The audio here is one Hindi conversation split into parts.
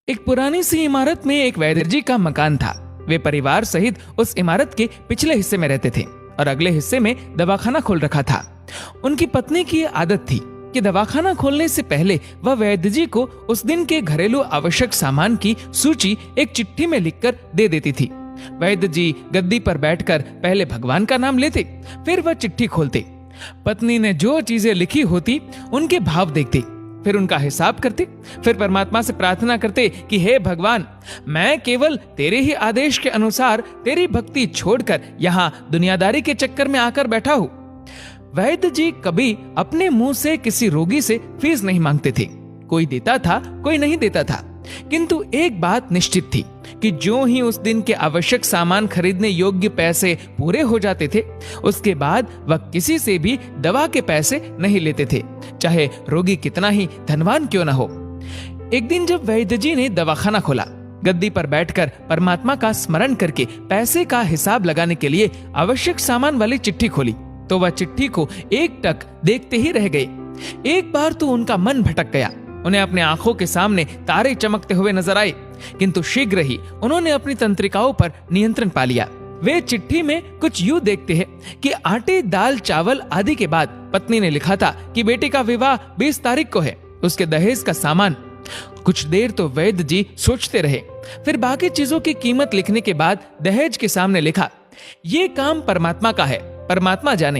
एक पुरानी सी इमारत में एक वैद्य जी का मकान था। वे परिवार सहित उस इमारत के पिछले हिस्से में रहते थे और अगले हिस्से में दवाखाना खोल रखा था। उनकी पत्नी की आदत थी कि दवाखाना खोलने से पहले वह वैद्य जी को उस दिन के घरेलू आवश्यक सामान की सूची एक चिट्ठी में लिखकर दे देती थी। वैद्य जी गद्दी पर बैठकर पहले भगवान का नाम लेते, फिर वह चिट्ठी खोलते। पत्नी ने जो चीजें लिखी होती उनके भाव देखते, फिर उनका हिसाब करते, फिर परमात्मा से प्रार्थना करते कि हे भगवान, मैं केवल तेरे ही आदेश के अनुसार तेरी भक्ति छोड़कर यहाँ दुनियादारी के चक्कर में आकर बैठा हूँ। वैद्य जी कभी अपने मुंह से किसी रोगी से फीस नहीं मांगते थे। कोई देता था, कोई नहीं देता था, किंतु एक बात निश्चित थी कि जो ही उस दिन के आवश्यक सामान खरीदने योग्य पैसे पूरे हो जाते थे, उसके बाद वह किसी से भी दवा के पैसे नहीं लेते थे, चाहे रोगी कितना ही धनवान क्यों न हो। एक दिन जब वैद्य जी ने दवाखाना खोला, गद्दी पर बैठकर परमात्मा का स्मरण करके पैसे का हिसाब लगाने के लिए आवश्यक सामान वाली चिट्ठी खोली, तो वह चिट्ठी को एकटक देखते ही रह गए। एक बार तो उनका मन भटक गया। उन्हें अपने आंखों के सामने तारे चमकते हुए नजर आए, किंतु शीघ्र ही उन्होंने अपनी तंत्रिकाओं पर नियंत्रण पा लिया। वे चिट्ठी में कुछ यूं देखते हैं कि आटे, दाल, चावल आदि के बाद पत्नी ने लिखा था कि बेटे का विवाह 20 तारीख को है, उसके दहेज का सामान। कुछ देर तो वैद्य जी सोचते रहे, फिर बाकी चीजों की कीमत लिखने के बाद दहेज के सामने लिखा, ये काम परमात्मा का है, परमात्मा जाने।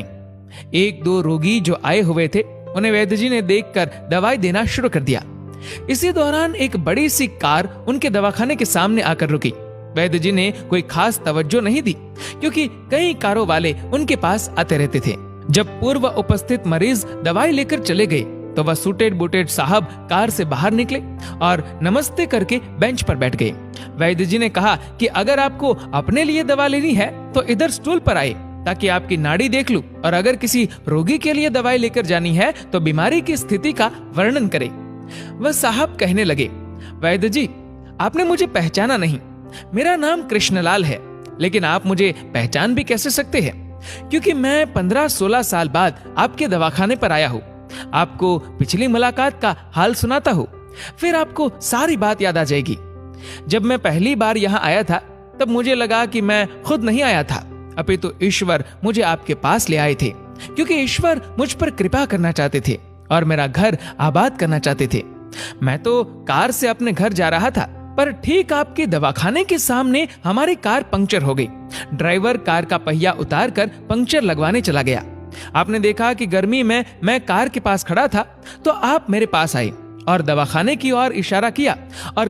एक दो रोगी जो आए हुए थे, उन्हें वैद्य जी ने देखकर दवाई देना शुरू कर दिया। इसी दौरान एक बड़ी सी कार उनके दवाखाने के सामने आकर रुकी। वैद्य जी ने कोई खास तवज्जो नहीं दी, क्योंकि कई कारों वाले उनके पास आते रहते थे। जब पूर्व उपस्थित मरीज दवाई लेकर चले गए, तो वह सूटेड बूटेड साहब कार से बाहर निकले और नमस्ते करके बेंच पर बैठ गए। वैद्य जी ने कहा कि अगर आपको अपने लिए दवा लेनी है तो इधर स्टूल पर आए, ताकि आपकी नाड़ी देख लूं, और अगर किसी रोगी के लिए दवाई लेकर जानी है तो बीमारी की स्थिति का वर्णन करें। वह साहब कहने लगे, वैद्य जी, आपने मुझे पहचाना नहीं। मेरा नाम कृष्णलाल है, लेकिन आप मुझे पहचान भी कैसे सकते हैं, क्योंकि मैं 15-16 साल बाद आपके दवाखाने पर आया हूँ। आपको पिछली मुलाकात का हाल सुनाता हूँ, फिर आपको सारी बात याद आ जाएगी। जब मैं पहली बार यहाँ आया था, तब मुझे लगा कि मैं खुद नहीं आया था, अपितु ईश्वर मुझे आपके पास ले आए थे, क्योंकि ईश्वर मुझ पर कृपा करना चाहते थे और मेरा घर आबाद करना चाहते थे। मैं तो कार से अपने घर जा रहा था, पर ठीक आपके दवाखाने के सामने हमारी कार पंक्चर हो गई। ड्राइवर कार का पहिया उतार कर पंक्चर लगवाने चला गया। आपने देखा कि गर्मी में मैं कार के पास खड़ा था, तो आप मेरे पास आए और दवाखाने की ओर इशारा किया और